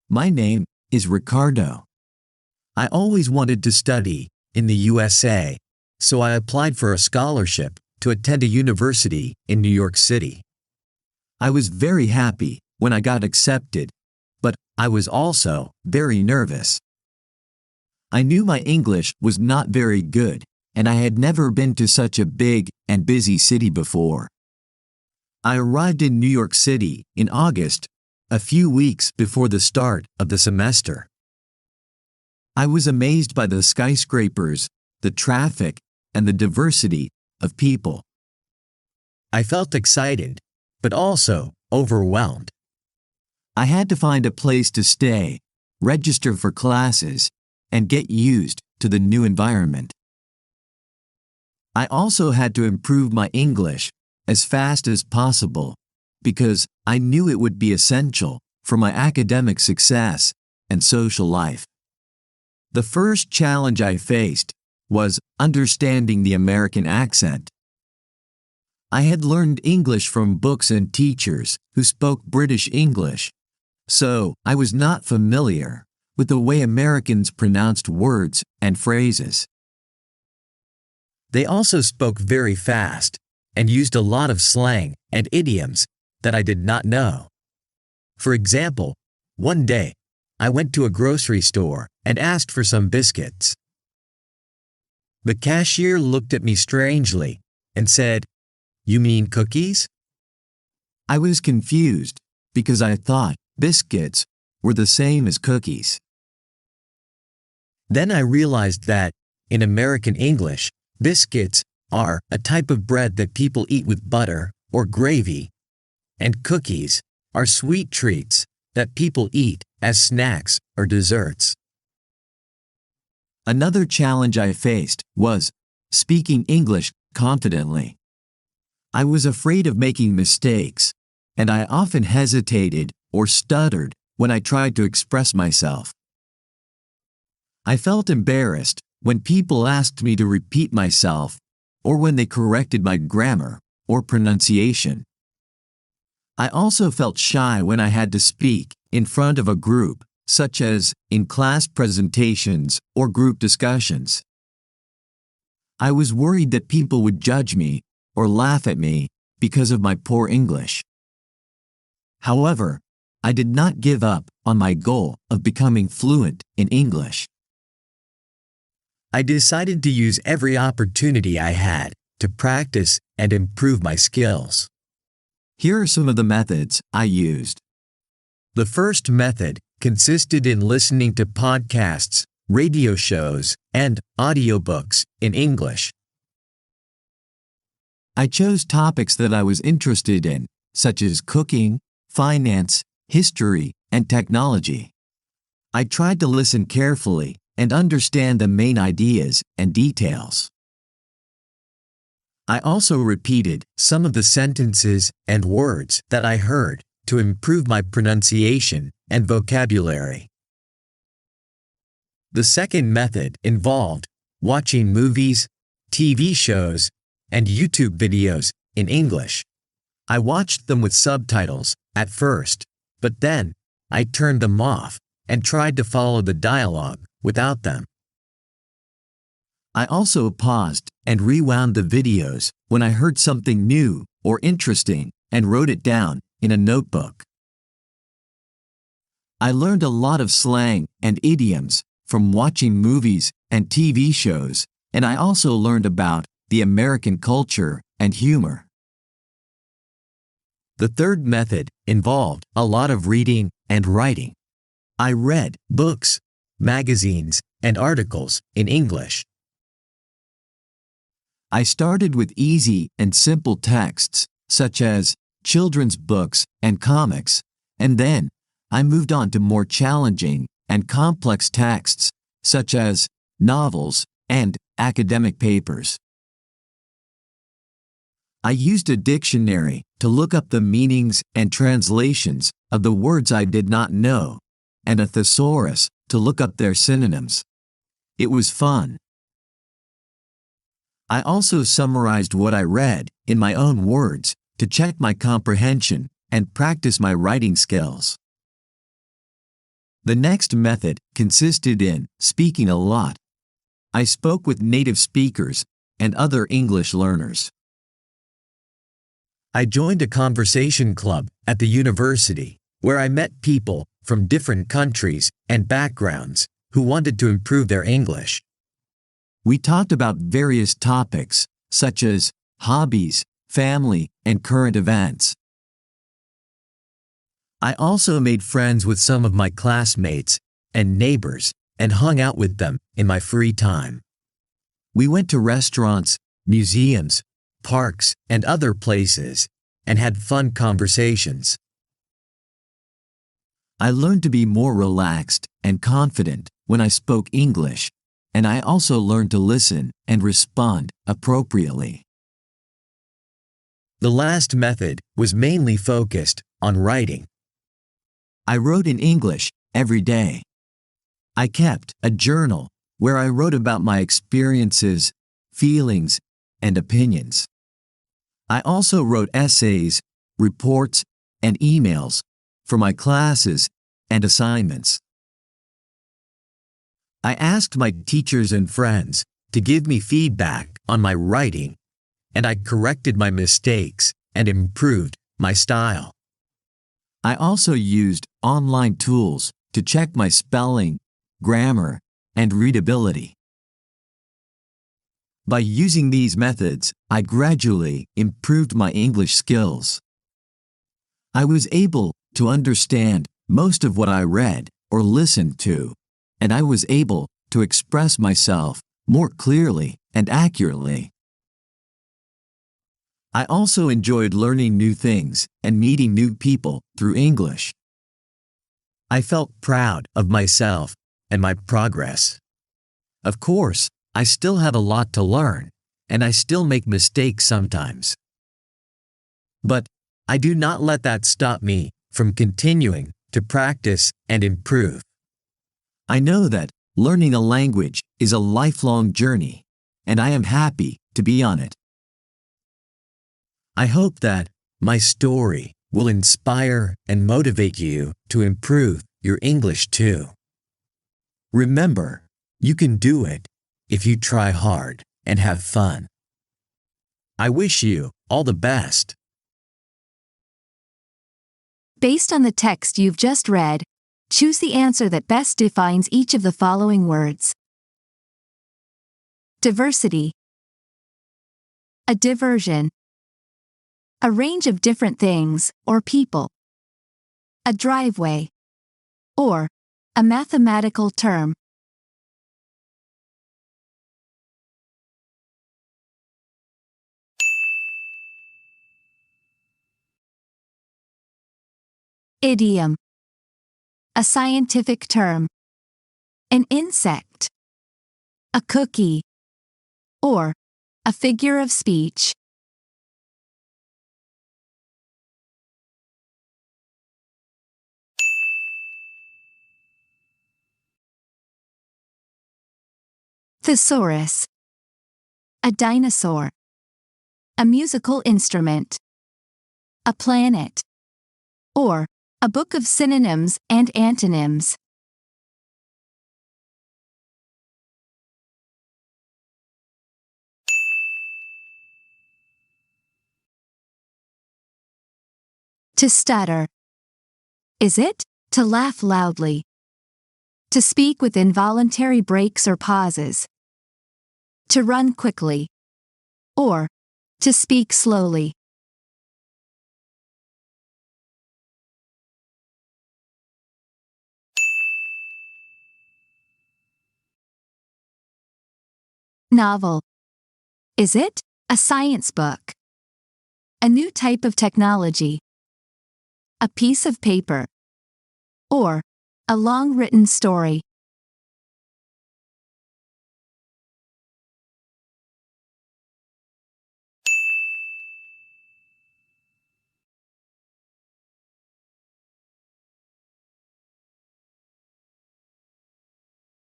My name is Ricardo. I always wanted to study in the USA, so I applied for a scholarship to attend a university in New York City. I was very happy when I got accepted, but I was also very nervous. I knew my English was not very good, and I had never been to such a big and busy city before. I arrived in New York City in August, a few weeks before the start of the semester. I was amazed by the skyscrapers, the traffic, and the diversity of people. I felt excited, but also overwhelmed. I had to find a place to stay, register for classes, and get used to the new environment. I also had to improve my English as fast as possible because I knew it would be essential for my academic success and social life. The first challenge I faced was understanding the American accent. I had learned English from books and teachers who spoke British English, so I was not familiar with the way Americans pronounced words and phrases. They also spoke very fast and used a lot of slang and idioms that I did not know. For example, one day, I went to a grocery store and asked for some biscuits. The cashier looked at me strangely and said, "You mean cookies?" I was confused because I thought biscuits were the same as cookies. Then I realized that, in American English, biscuits are a type of bread that people eat with butter or gravy, and cookies are sweet treats that people eat as snacks or desserts. Another challenge I faced was speaking English confidently. I was afraid of making mistakes, and I often hesitated or stuttered when I tried to express myself. I felt embarrassed when people asked me to repeat myself or when they corrected my grammar or pronunciation. I also felt shy when I had to speak in front of a group, such as in class presentations or group discussions. I was worried that people would judge me or laugh at me because of my poor English. However, I did not give up on my goal of becoming fluent in English. I decided to use every opportunity I had to practice and improve my skills. Here are some of the methods I used. The first method consisted in listening to podcasts, radio shows, and audiobooks in English. I chose topics that I was interested in, such as cooking, finance, history, and technology. I tried to listen carefully and understand the main ideas and details. I also repeated some of the sentences and words that I heard to improve my pronunciation and vocabulary. The second method involved watching movies, TV shows, and YouTube videos in English. I watched them with subtitles at first, but then I turned them off and tried to follow the dialogue without them. I also paused and rewound the videos when I heard something new or interesting and wrote it down in a notebook. I learned a lot of slang and idioms from watching movies and TV shows, and I also learned about the American culture and humor. The third method involved a lot of reading and writing. I read books, magazines, and articles in English. I started with easy and simple texts, such as children's books and comics, and then I moved on to more challenging and complex texts, such as novels and academic papers. I used a dictionary to look up the meanings and translations of the words I did not know, and a thesaurus to look up their synonyms. It was fun. I also summarized what I read in my own words to check my comprehension and practice my writing skills. The next method consisted in speaking a lot. I spoke with native speakers and other English learners. I joined a conversation club at the university, where I met people from different countries and backgrounds who wanted to improve their English. We talked about various topics, such as hobbies, family, and current events. I also made friends with some of my classmates and neighbors and hung out with them in my free time. We went to restaurants, museums, parks, and other places, and had fun conversations. I learned to be more relaxed and confident when I spoke English, and I also learned to listen and respond appropriately. The last method was mainly focused on writing. I wrote in English every day. I kept a journal where I wrote about my experiences, feelings, and opinions. I also wrote essays, reports, and emails for my classes and assignments. I asked my teachers and friends to give me feedback on my writing, and I corrected my mistakes and improved my style. I also used online tools to check my spelling, grammar, and readability. By using these methods, I gradually improved my English skills. I was able to understand most of what I read or listened to, and I was able to express myself more clearly and accurately. I also enjoyed learning new things and meeting new people through English. I felt proud of myself and my progress. Of course, I still have a lot to learn, and I still make mistakes sometimes. But I do not let that stop me from continuing to practice and improve. I know that learning a language is a lifelong journey, and I am happy to be on it. I hope that my story will inspire and motivate you to improve your English too. Remember, you can do it if you try hard and have fun. I wish you all the best. Based on the text you've just read, choose the answer that best defines each of the following words. Diversity. A diversion. A range of different things or people. A driveway. Or a mathematical term. Idiom. A scientific term. An insect. A cookie. Or a figure of speech. Thesaurus. A dinosaur. A musical instrument. A planet. Or a book of synonyms and antonyms. To stutter. Is it? To laugh loudly. To speak with involuntary breaks or pauses. To run quickly. Or to speak slowly. Novel. Is it? A science book. A new type of technology. A piece of paper. Or a long written story.